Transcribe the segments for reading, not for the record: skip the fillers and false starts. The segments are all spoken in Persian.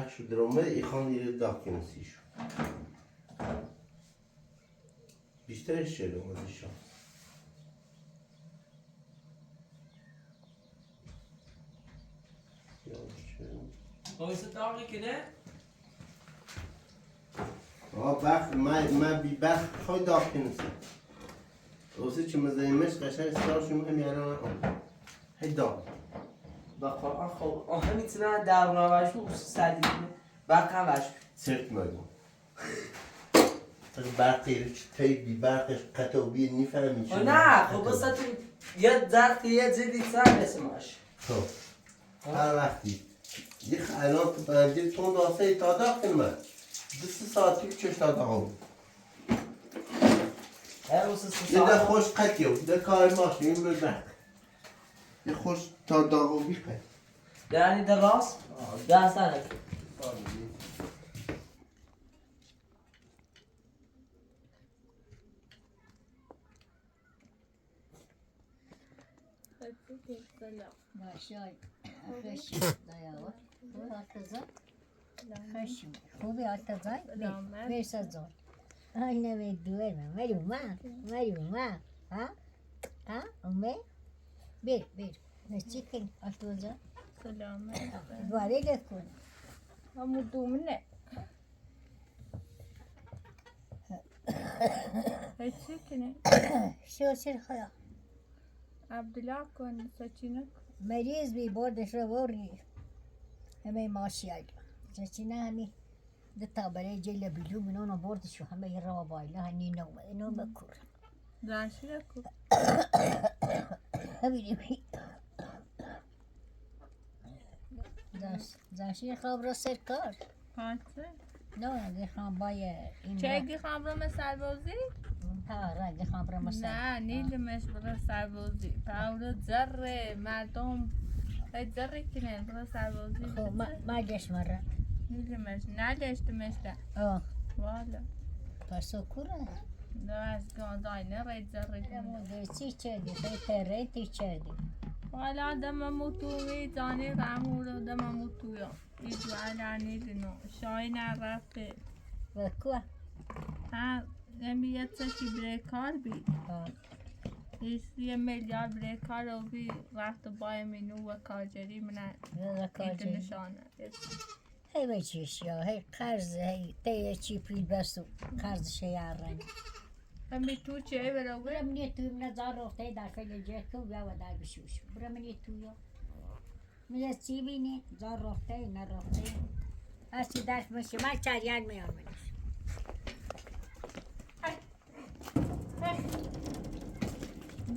شو درامه ایخان یه داکنسی شو بیشترش چه اومده شانس Oysa dağlı kine? بخ ما بی بخ خواهی داکنسی اوسی چه مزایمش قشنگ سراشو مهم یعنی هی داغ با قرآن خب آنها میتونن در نامش و سردی بقیه وش سرت مگم برقی تایی بی برقش قطعبی نیفهمی چه نه خب بسه تو یه درخت یه جدید سر بسمش خب هر وقتی الان تو بنجل تون داسته تا داغ کنم 2 ساعتی چش تا داغ بود یه ده خوش قطعه ده کار ماشین این ببرد یه خوش تا داغ بیخه یعنی در راست؟ دست نرک Başay, خشم دایاور. خوبی آتازای؟ خشم. خوبی آتازای؟ بیش از آن. آی نمیدونم. مریم. ها؟ اومه؟ بیر. نچی کنی آتازا؟ سلامه وارد کن. همون دومنه هیچی کنه شو خدا. عبدالله کن سچینه مریض بی بردش رو بردی همه ماشیال سچینه همی دتا برای جیل بیلو من اونو بردشو همه یه رو بایلا هنی نو بکور زنشی کن همینی بی زنشی خواب رو سرکار پانسه نه دیخوام بای این چه خواب رو مثل بازی؟ ها را دیخوام رو مثل نه نیلمش برای سربازی پاورو ذره مردم ذره کنه برای سربازی خب ما دش مره نیلمش نداشتمش ده والا پسو کوره نه از گازای نه ذره کنه مدرسی چردی ترینتی چردی والا دم موتوی دانی رامورو دم موتویا ایجو علانی دینو شاین رفته و کوه ها نمیاد چی بریکار بی یه میلیار بریکار رو بی رفت بای منو و کارجری منه ایت نشانه هی بچیش یا هی قرض هی تیه چی پیل بستو قرض شیار رنگ همی تو چه برو برا منی توی من زار رفته در فیل جه تو بیا و در بشوش برا منی تویا میگه چی بینی زار رفته نرفته هرچی درک میشه من چریان میان منیش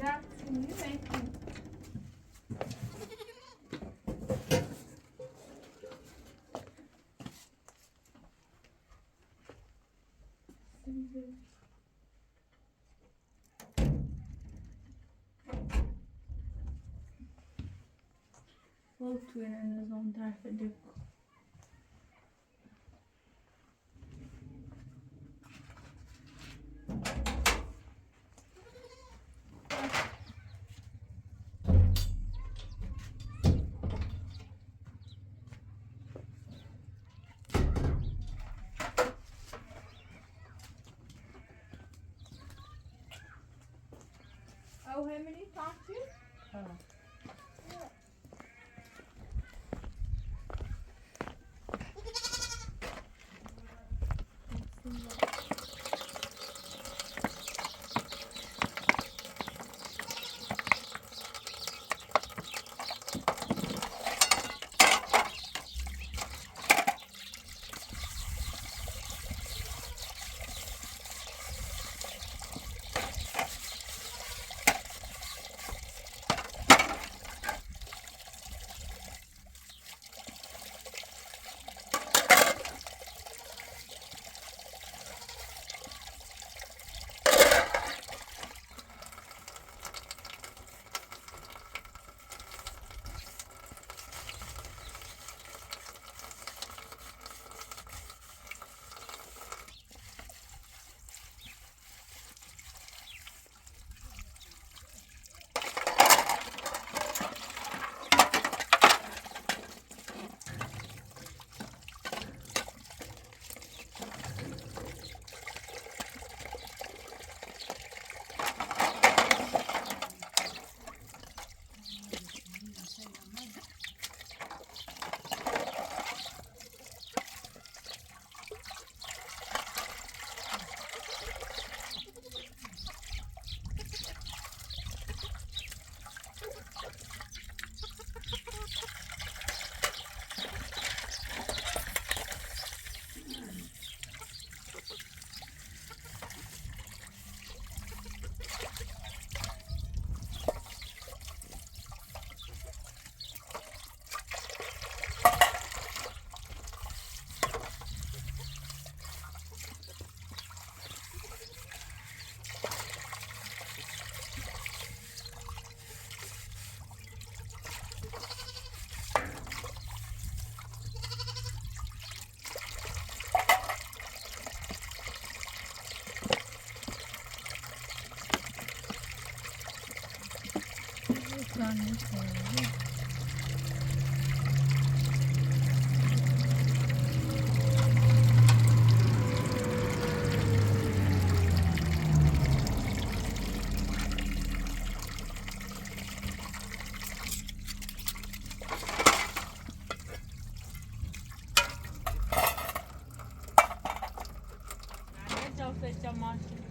در چونی میکنی او توی نظام طرف دیگه Oh, how many times? اینجا ماشین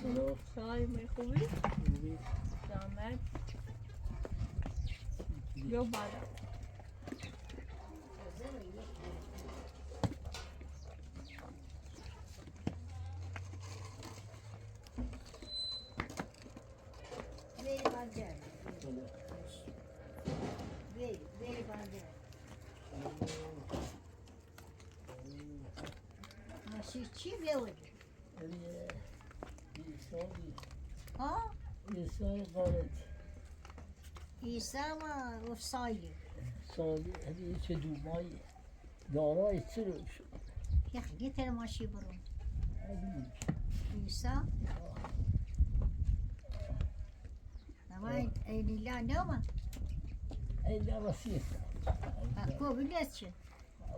سلام سلام خوبی؟ جامد بیا بالا Veri bancer. Veri bancer. Nasıl çi verir? Ha? İnsan gayet İsa mı o sayı? sağlığı, hani içe durmayı, yara içir, Ya getir maşı burun. hani İsa. Ama eliyle ne ama? el arası Bak bu bilesin.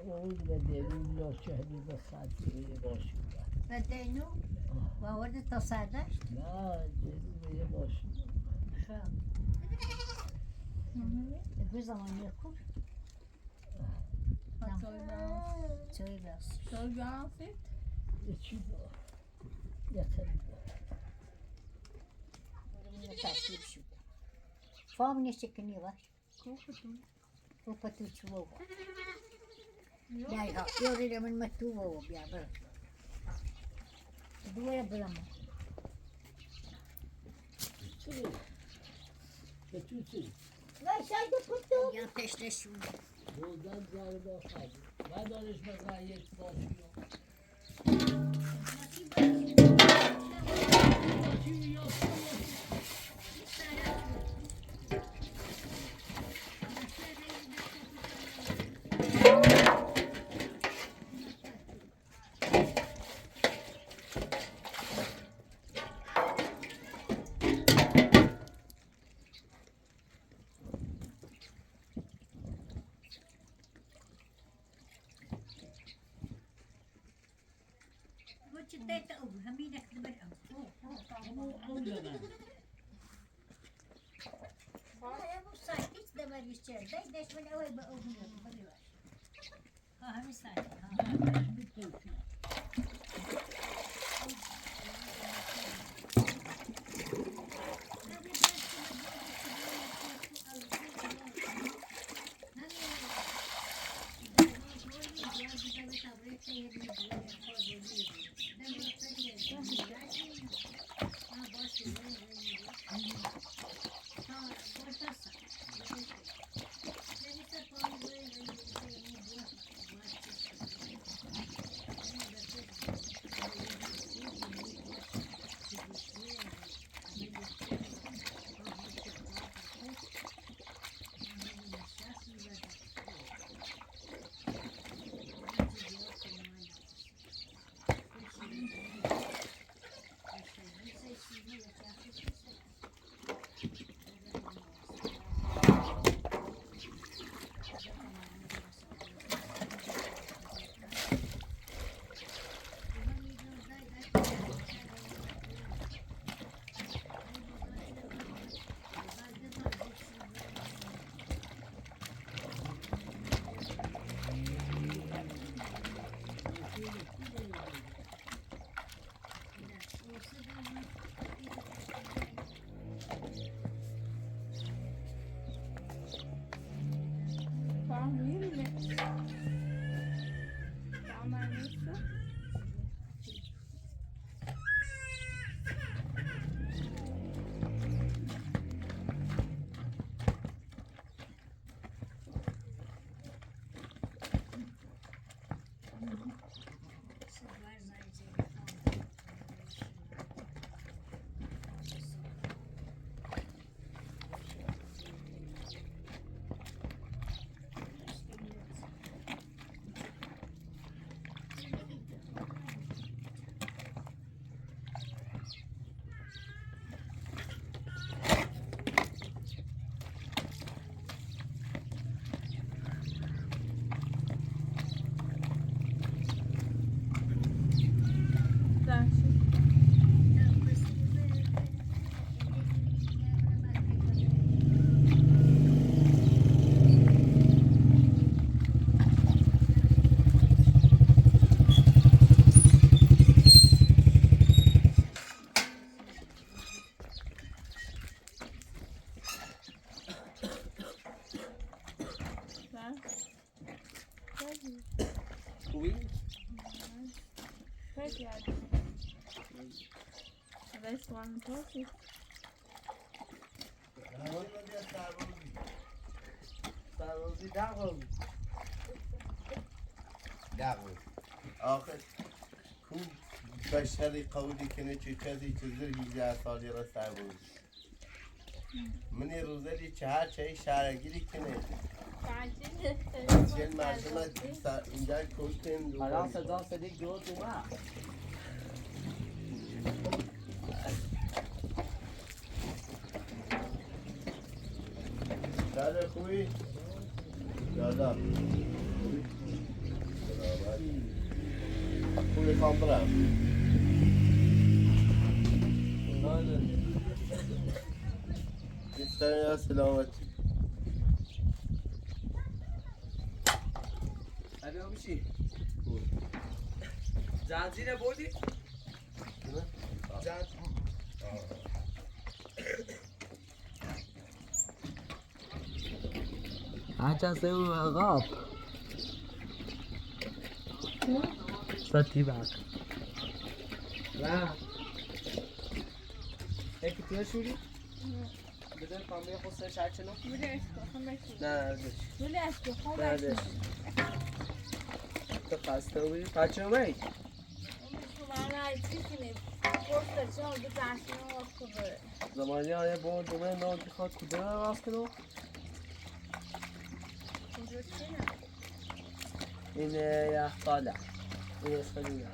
oğul ve devrim yok hani de saati öyle başlıyor. Ve deynu. Ve orada tasarlar. Ya devrim öyle başlıyor. Ha. Bu zaman yakır. Söyle. Fotoğrafet İçi yeter. Bunu tasvir şu. Fam ne şekli var? O patu çuva var. Ya yorule min matuva var ya ber. Dua bulamam. İçi. Kötüsün. Ve şayda kutu. Ya peşte şu. Yoldan zarıda kaldı. Ben danışma gayet başlıyor. Başım yok. Bu çıtayı da olur. Hamine kıdır. Ama o da ben. Ya bu saat hiç de var içer. Dey deşmen evvel bu oğlum. Ha hami saat. Ha. سوال توصي سربازی دقیقی دقیق آخر کو بشری قولی کنه چه کسی چه زر 18 سالی را سربازی منی روزلی چه هر چه شهرگیری کنه چه مردم اینجا کلتن الان صدا صدیق درست اومد دادا خوبی؟ دادا خوبی خوام برم بیستان یا سلامتی علی آبیشی زنجیر بردی؟ زنجیر هرچند سه اون عقاب ساتی بک نه یکی توی شوری؟ بذار کامیه خود سرش هرچه نو؟ بوده اشکو هم بشید نه ازش بوده اشکو هم نه ازش بشید تو خسته بودی؟ پچه اومه؟ زمانی آیا با دومه نام بخواد کدوم رو راست کنو؟ این یخطاله این اسفلونه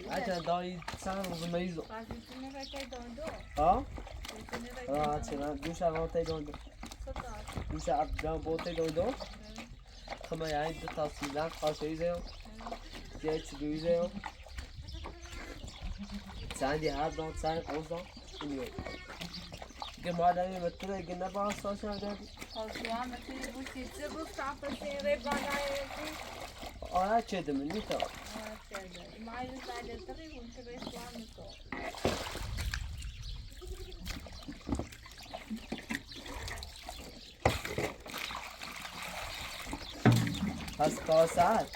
هرچند دایی سن روز میزو ها؟ آه چرا دوش الان تای دوندو دوش الان با تای دوندو خما یعنی دو تا سیزن خواهشه ایزه هم دیگه چی دویزه هم سندی هر دان سند قوز دان اینیه دیگه مادمی مطمئنه دیگه نبا ساش نگردی آره چه دمی نیتا پس کاسد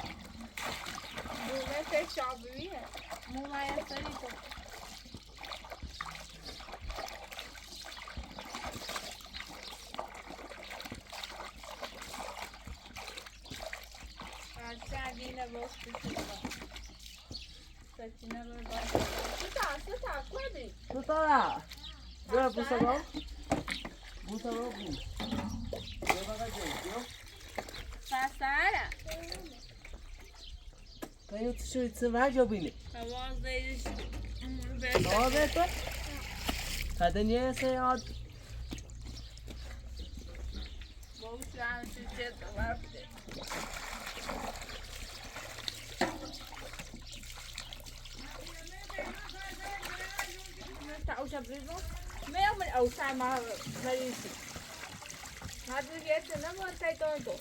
تو تارا بیا بوسا با بوسا با بوس بیا بقا جایی کایو تشو ایتسه وجا بینه آه بیتو تده نیسه یاد من اوسع ما مريسي هذا جيت انا ما تايتوندو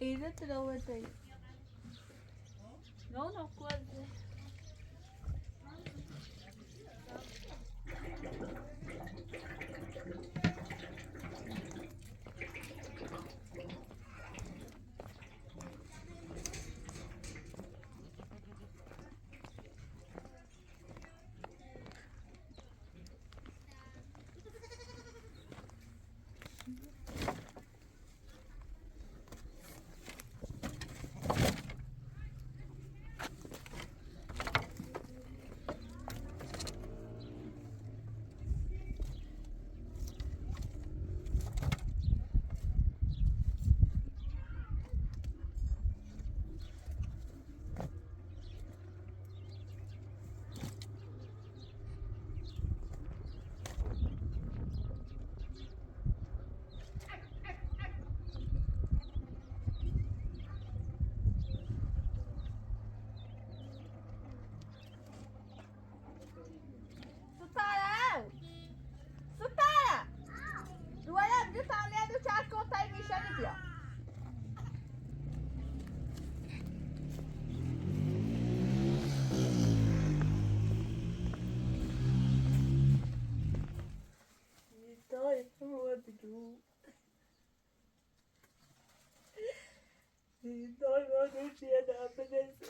إذا تلوثي no puede دوشی نام بنرسه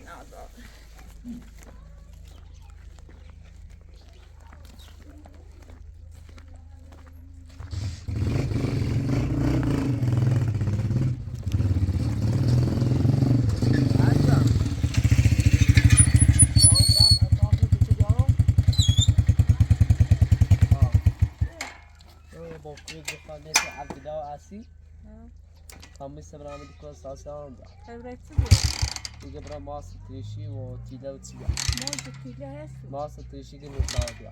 نداره. خميس برنامج كل ساسان خبرت چی بود؟ دیگه برای ماست تریشی و تیله و چیه موز تیله هستی؟ ماست تریشی که میتونه بیا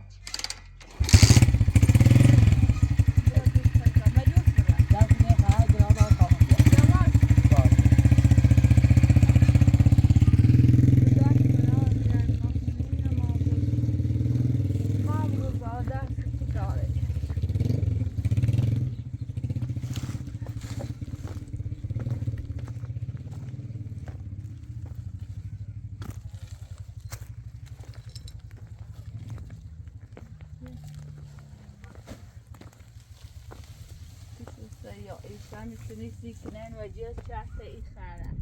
یا ایشان میتونی سیکنن و جز شخص ای خرن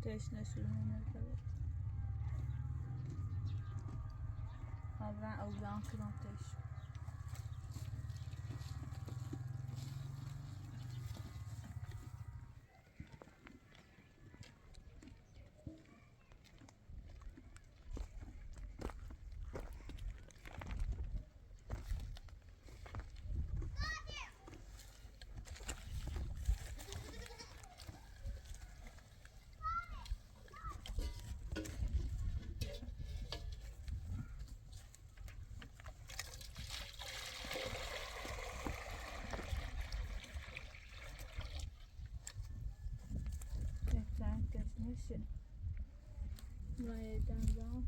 تشنشون نمیده او بلان کرانتش Mission. Right down.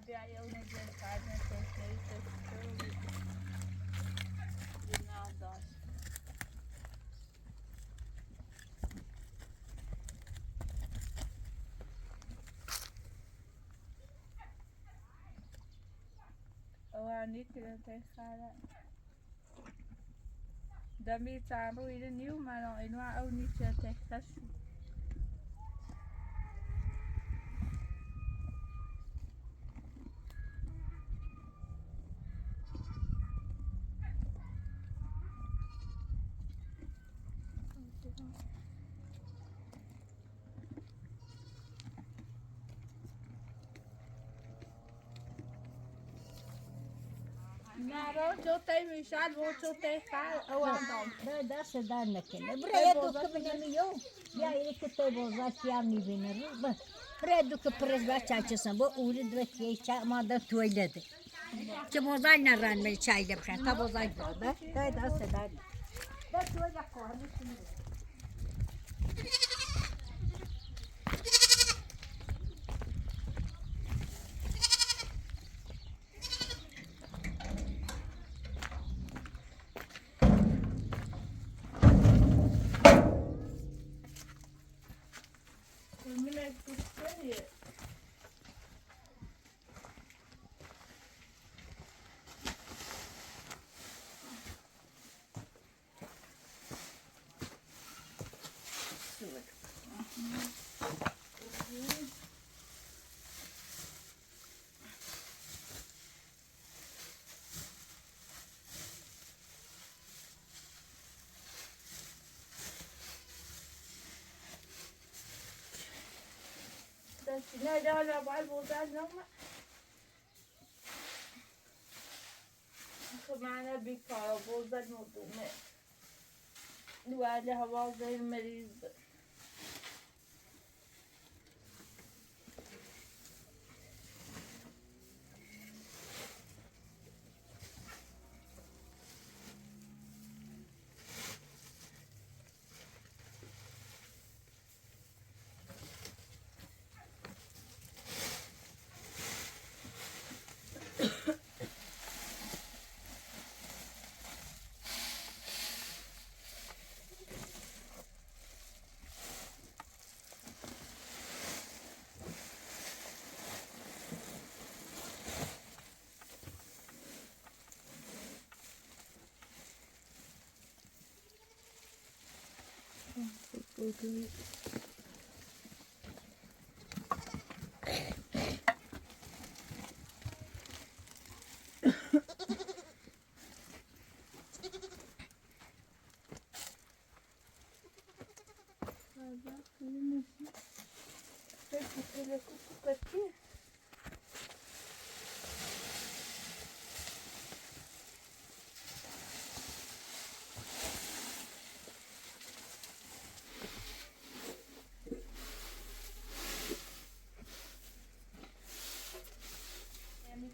بیا یه اونه جز قدم تشنهی تشنهی یه نام داشت اوانی که تشنه دمی چند رو اینه نیو منو اینو اونی که تشنه شد نه جو تی میشد و جو تی خال او هم نه دست در نکنه برای دو که بنمیو یا اینه که تی بازار کیم میبینه رو برای دو که پرز بچه چسن با اولی دو که چه ماده توی داده که بازار نرن می چای دبخن تا بازار داده تا دست در دست توی یک کار میکنه نه داره باید بودن نمه من بیکار بوزد مدومه دوال هوا غیر مریض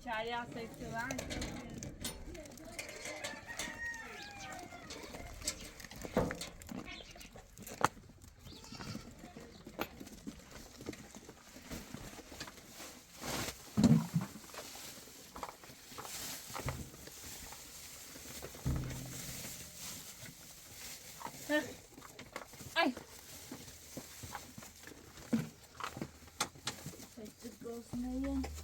چای سکسوان Ay. Este gozmeye.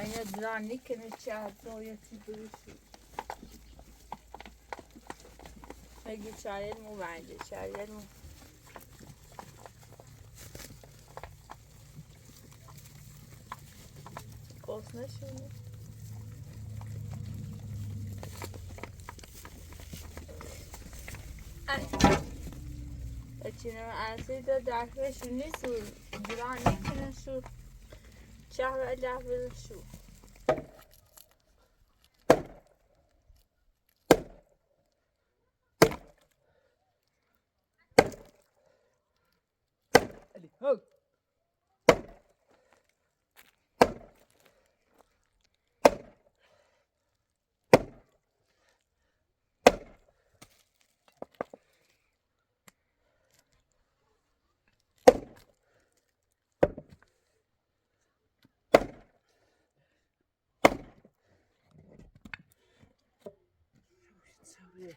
Aynı dranlik ne çağırdı o yatırdı. Peki çayır mı bence çayır mı? Kosna şunu. Ay. Açınım asıyla dakika şunu sur. Dranlik ne sur. Çağır alafı şu. Ali, ho! Sorry.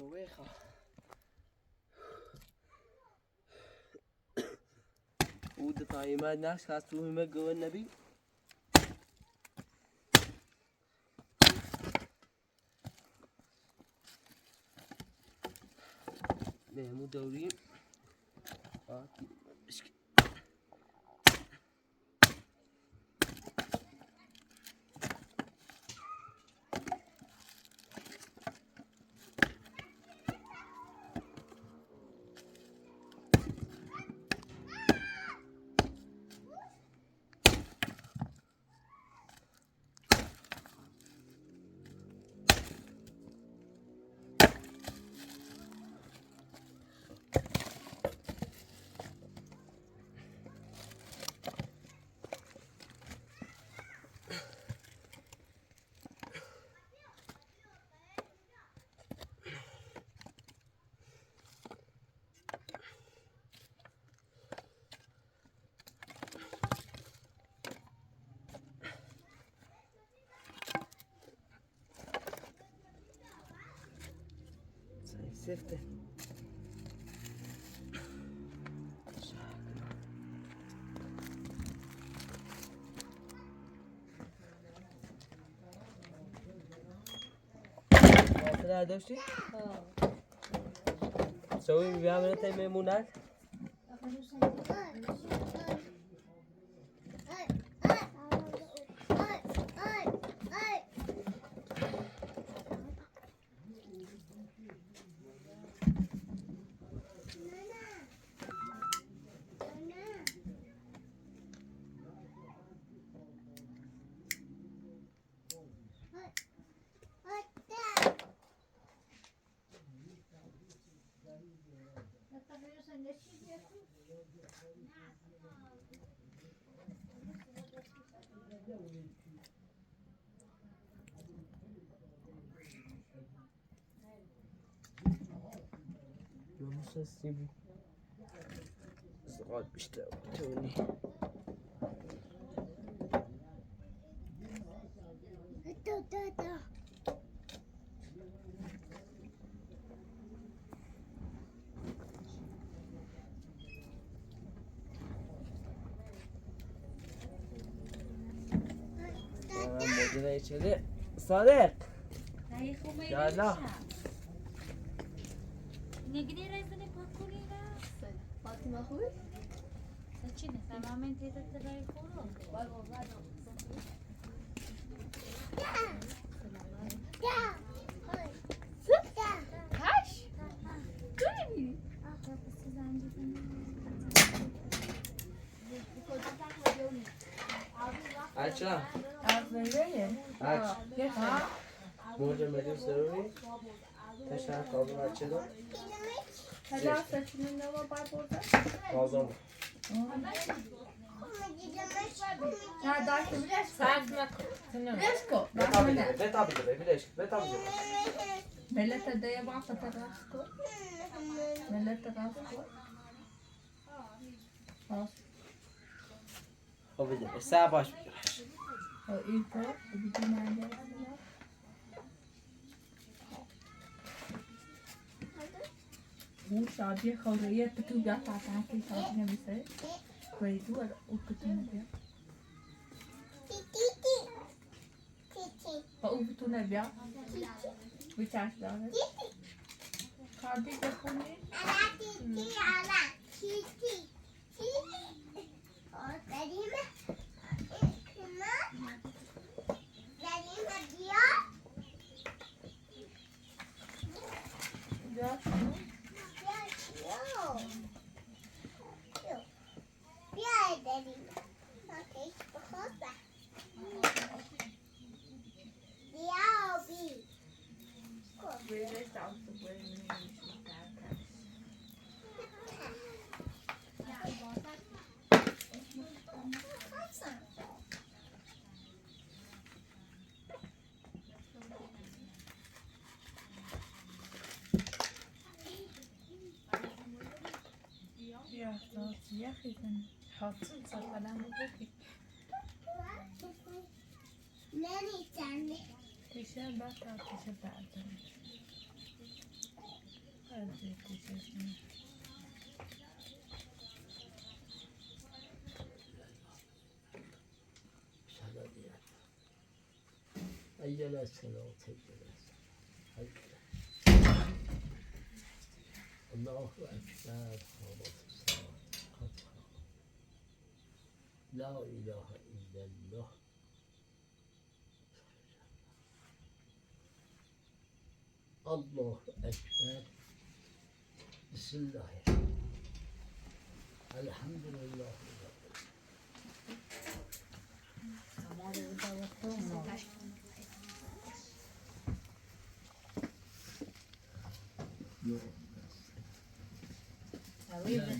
Oveja. ود طيب الناس خاصو يمجوا النبي مو دوري سفته حافظه داشتی؟ سوی بیامنه تا میموند؟ سیبی زغال بیشتر بتونی مدیره چله صادق یالا نگری رایزنه پاکولی را فاطمه خوبی؟ سچینه تماماً تیتر ترای خورو هاش کجا میری؟ اچھا آفرین موجه مدیر ضروری تشنه کابل بچه دو هلا سچینه نوا بار برده تازم نه داشته بیرش سرد نکن بیرش کن بتا بگیره بتا بگیره ملت دیا با فتر راست کن ملت راست کن خب بگیره سه باش بگیره این تو بیدی ننده او شادی خوریه تو گفت که شادی نمیشه ولی تو او کتونه بیا با او بتونه بیا بیچش داره کاردی بخونی بیا بیرش داشته باید یا یا خیلی حاطن سفرم بودی تیشه بعد تیشه بعد أجل الصلاة الله أكبر خالص الصلاة لا إله إلا الله الله أكبر بسم الله الحمد لله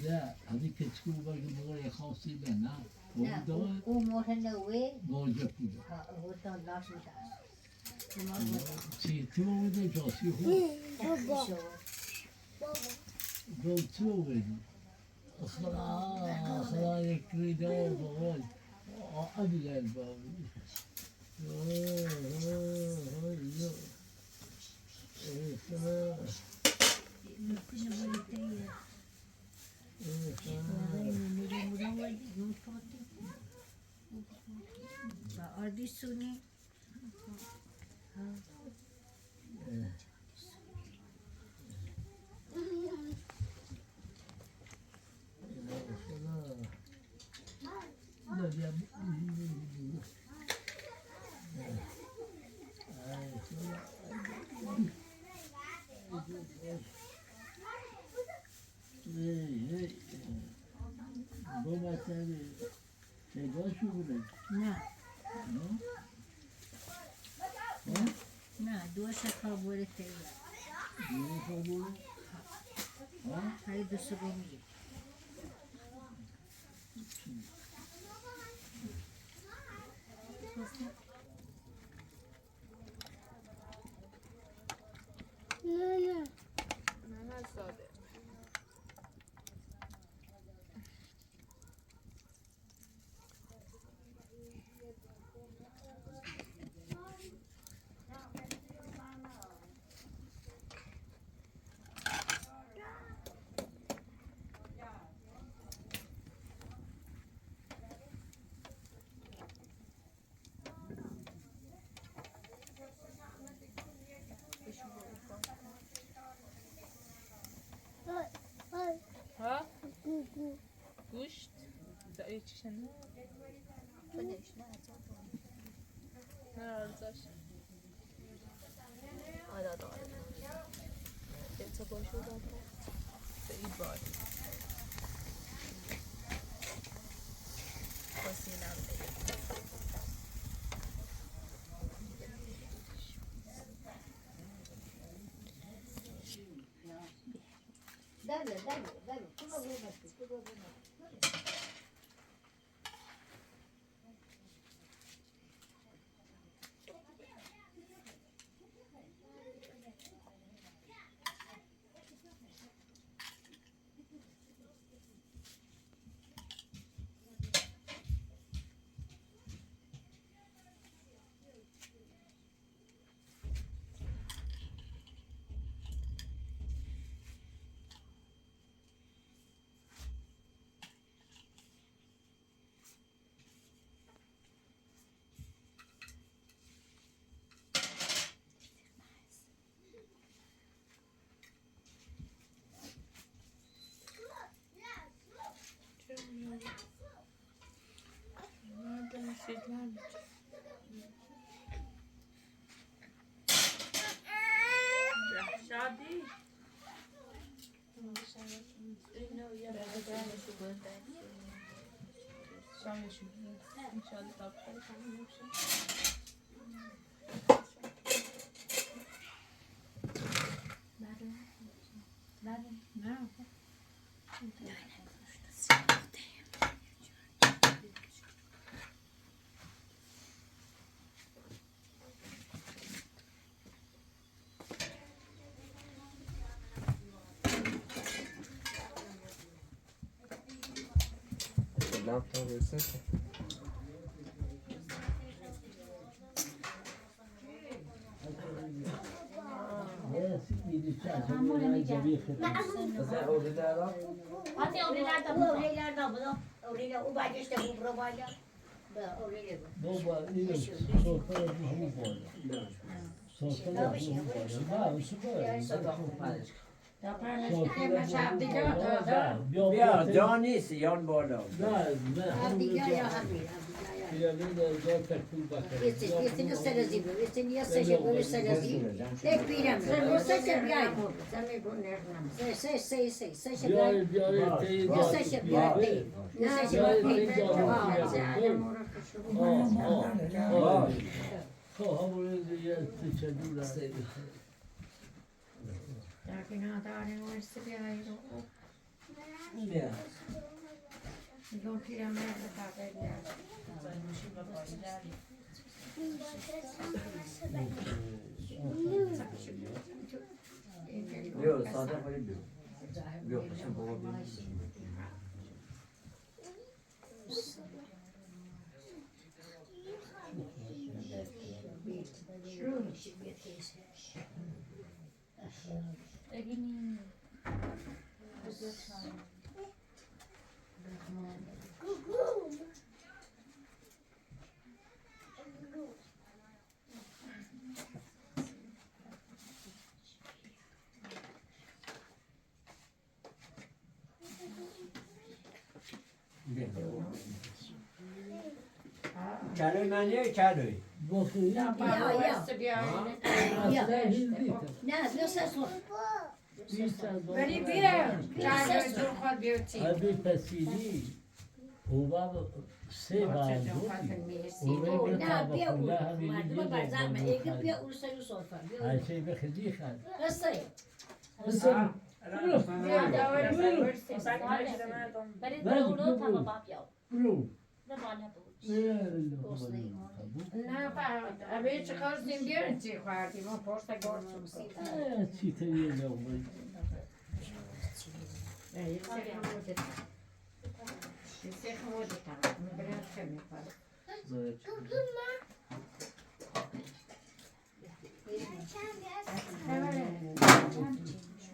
لا هذيك تكون برضه بغير خاصي بنا او موقع نوی موجب بوده او تا لاش میشه چی تو بوده جاسی خوب دو تو بوده خدا یکی دو بقول عدل البابي دیسونی نه دو شکابوره تیوه های دو سبونی ها گوشت زایی چی شنه؟ نه ارزاش آره داره یه تا باشو داره زایی بار باسی نم داره تو رو ببستی شادی شامشون انشالله تا بخیر تموم بشه نه Laptop ise Mesela orada da Hadi oraya da bunu. Oraya o başta bu provayla. Oraya Baba, iyi. Sofra yapmamız var. Sofra yapmamız var. Ne süper. بیا جا نیست یان بالا دیگه یا همین Estini sarazi bu. Estini ya saçı böyle sarazi. Tek biram. Sen bu saçı bir ay bu. Sen bu nereden? Say. Saçı bir ay. Bu saçı bir ay değil. Bu saçı bir ay değil. Lakin hata üniversite bir ay. بیا Yok piramide kahve. Yok sade koyayım diyor. Yok sen baba bir Egini. کلوی منیه کلوی بخیری یا نه دو سه سو ولی بیا چند جون خود بیوتی ابی پسیری او باب سه بار او نه بیا او مردم برزن ایگه بیا او سه سلفا هر چی بخدی خد قصه بسم بیا داور برسی برید برو تا باب یاو برو ده بالا بود نه فرد ابی چه خواستیم بیارن چی خواردیم ما پشت گرد سوسی چی تریه لغمه یک سه خموده یک سه خموده تا میبرن خیلی پرد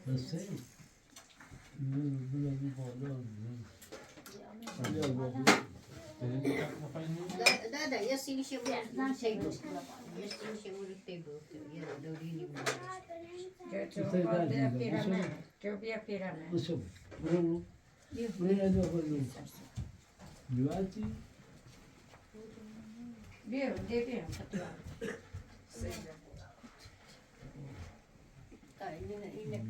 بسه بلا بی بالا دادا یه سینی شو برو تیبل یه سینی شو برو تیبل یه دورینی جو بیا پیرمه بسم برو برو ادو برو نواتی بیا ده بیا اینه